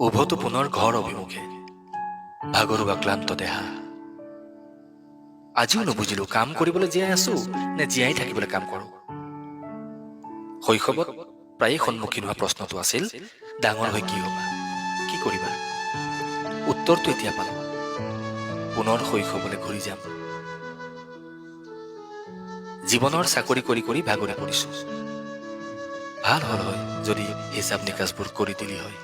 উভতো পুনৰ ঘৰ অভিমুখে ভাগৰুৱা ক্লান্ত দেহা। আজিও নুবুজিলো কাম কৰিবলৈ জীয়াই আছো নে জীয়াই থাকিবলৈ কাম কৰোঁ। শৈশৱত প্ৰায়ে সন্মুখীন হোৱা প্ৰশ্নটো আছিল, ডাঙৰ হৈ কি হ'বা, কি কৰিবা? উত্তৰটো এতিয়া পালো, পুনৰ শৈশৱলৈ ঘূৰি যাম। জীৱনৰ চাকৰি কৰি কৰি ভাগৰি পৰিছো। ভাল হ'ল হয় যদি হিচাপ নিকাচবোৰ কৰি দিলি হয়।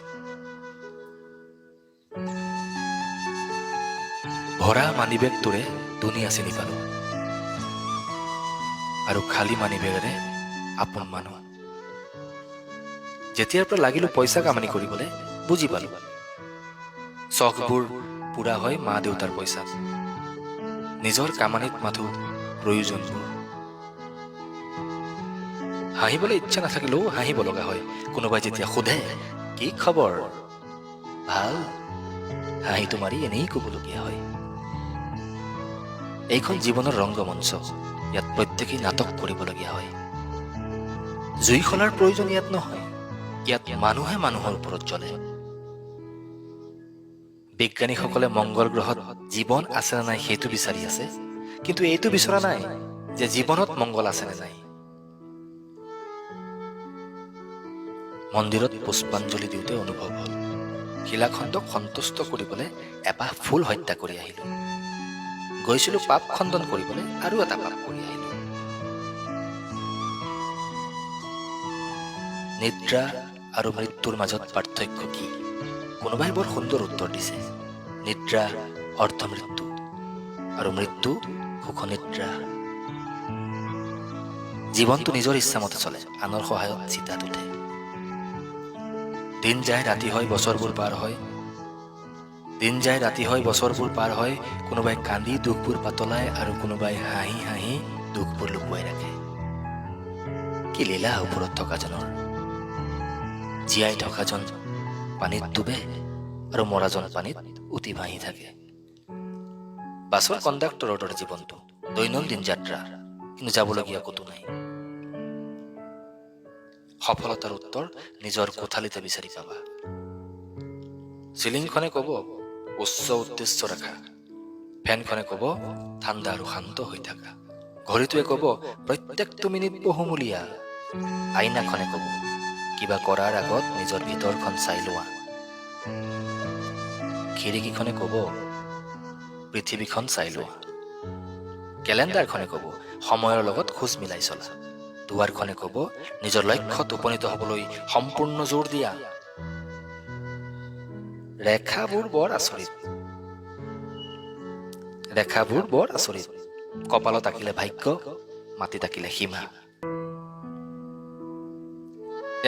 ভৰা মানিবেগটোৰে দুনিয়া চিনি পালো আৰু খালী মানিবেগেৰে আপোন মানুহ। যেতিয়াৰ পৰা লাগিলো পইচা কামানি কৰিবলৈ বুজি পালো, চখবোৰ পুৰা হয় মা দেউতাৰ পইচাত, নিজৰ কামানিত মাথো প্ৰয়োজনবোৰ। হাঁহিবলৈ ইচ্ছা নাথাকিলেও হাঁহিব লগা হয়। কোনোবাই যেতিয়া সোধে কি খবৰ, ভাল, হাঁহিটো মাৰি এনেই ক'বলগীয়া হয়। এইখন জীৱনৰ ৰংগমঞ্চ, ইয়াত প্ৰত্যেকেই নাটক কৰিবলগীয়া হয়। জুই খলাৰ প্ৰয়োজন ইয়াত নহয়, ইয়াত মানুহে মানুহৰ ওপৰত জ্বলে। বিজ্ঞানীসকলে মংগল গ্ৰহত জীৱন আছে নে নাই সেইটো বিচাৰি আছে, কিন্তু এইটো বিচৰা নাই যে জীৱনত মংগল আছে নে নাই। মন্দিৰত পুষ্পাঞ্জলি দিওঁতে অনুভৱ হ'ল, শিলাখণ্ডক সন্তুষ্ট কৰিবলৈ এপাহ ফুল হত্যা কৰি আহিলো। গৈছিলো পাপ খণ্ডন কৰিবলৈ আৰু এটা পাপ কৰি আহিলো। নিদ্ৰা আৰু মৃত্যুৰ মাজত পাৰ্থক্য কি? কোনোবাই বৰ সুন্দৰ উত্তৰ দিছে, নিদ্ৰা অৰ্ধ মৃত্যু আৰু মৃত্যু সুখনিদ্ৰা। জীৱনটো নিজৰ ইচ্ছামতে চলে, আনৰ সহায়ত চিতাত উঠে। দিন যায় ৰাতি হয় বছৰবোৰ পাৰ হয়, দিন যায় ৰাতি হয় বছৰবোৰ পাৰ হয়। কোনোবাই কান্দি দুখবোৰ পাতলায় আৰু কোনোবাই হাঁহি হাঁহি দুখবোৰ লুকুৱাই ৰাখে। কি লীলা ওপৰত থকাজনৰ, জীয়াই থকাজন পানীত ডুবে আৰু মৰাজন পানীত উটি ভাঁহি থাকে। বাছৰ কণ্ডাক্টৰৰ দৰে জীৱনটো, দৈনন্দিন যাত্ৰা, কিন্তু যাবলগীয়া ক'তো নাই। সফলতাৰ উত্তৰ নিজৰ কোঠালিতে বিচাৰি পাবা। চিলিংখনে ক'ব উচ্চ উদ্দেশ্য ৰাখা, ফেনখনে ক'ব ঠাণ্ডা আৰু শান্ত হৈ থাকা, ঘড়ীটোৱে ক'ব প্ৰত্যেকটো মিনিট বহুমূলীয়া, আইনাখনে ক'ব কিবা কৰাৰ আগত নিজৰ ভিতৰখন চাই লোৱা, খিৰিকীখনে ক'ব পৃথিৱীখন চাই লোৱা, কেলেণ্ডাৰখনে ক'ব সময়ৰ লগত খোজ মিলাই চলা, দুৱাৰখনে ক'ব নিজৰ লক্ষ্যত উপনীত হ'বলৈ সম্পূৰ্ণ জোৰ দিয়া। ৰেখাবোৰ বৰ আচৰিত, ৰেখাবোৰ বৰ আচৰিত, কপালত আঁকিলে ভাগ্য, মাটিত আঁকিলে সীমা।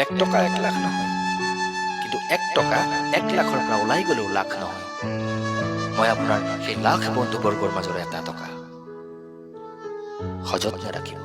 1 টকা 1 লাখ নহয়, কিন্তু 1 টকা 1 লাখৰ পৰা ওলাই গ'লেও লাখ নহয়। মই আপোনাৰ সেই লাখ বন্ধুবৰ্গৰ মাজৰ এটা টকা সযত্নে ৰাখিব।